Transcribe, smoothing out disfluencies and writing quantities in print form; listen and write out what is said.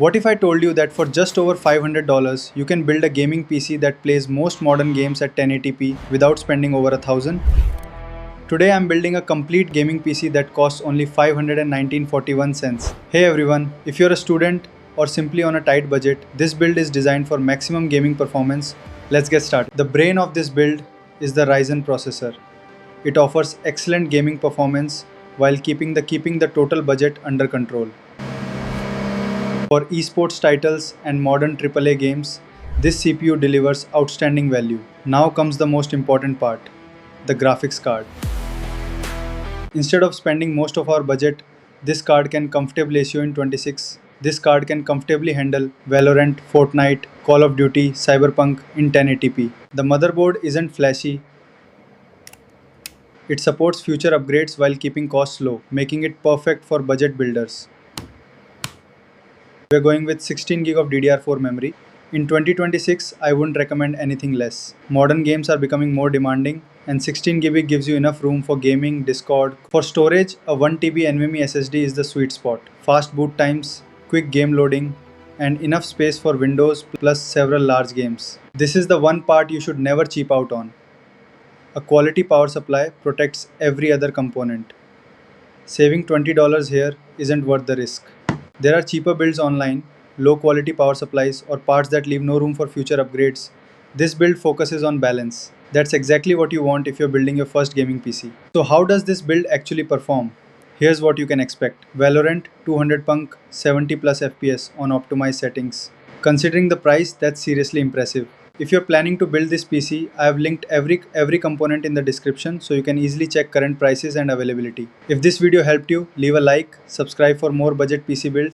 What if I told you that for just over $500, you can build a gaming PC that plays most modern games at 1080p without spending over $1,000? Today I'm building a complete gaming PC that costs only $519.41. Hey everyone, if you're a student or simply on a tight budget, this build is designed for maximum gaming performance. Let's get started. The brain of this build is the Ryzen processor. It offers excellent gaming performance while keeping the total budget under control. For esports titles and modern AAA games, this CPU delivers outstanding value. Now comes the most important part, the graphics card. Instead of spending most of our budget, this card can comfortably issue in 26. This card can comfortably handle Valorant, Fortnite, Call of Duty, Cyberpunk in 1080p. The motherboard isn't flashy. It supports future upgrades while keeping costs low, making it perfect for budget builders. We're going with 16GB of DDR4 memory. In 2026, I wouldn't recommend anything less. Modern games are becoming more demanding, and 16GB gives you enough room for gaming, Discord. For storage, a 1TB NVMe SSD is the sweet spot. Fast boot times, quick game loading, and enough space for Windows plus several large games. This is the one part you should never cheap out on. A quality power supply protects every other component. Saving $20 here isn't worth the risk. There are cheaper builds online, low quality power supplies, or parts that leave no room for future upgrades. This build focuses on balance. That's exactly what you want if you're building your first gaming PC. So how does this build actually perform? Here's what you can expect. Valorant 200 punk 70 plus FPS on optimized settings. Considering the price, that's seriously impressive. If you're planning to build this PC, I have linked every component in the description so you can easily check current prices and availability. If this video helped you, leave a like, subscribe for more budget PC builds.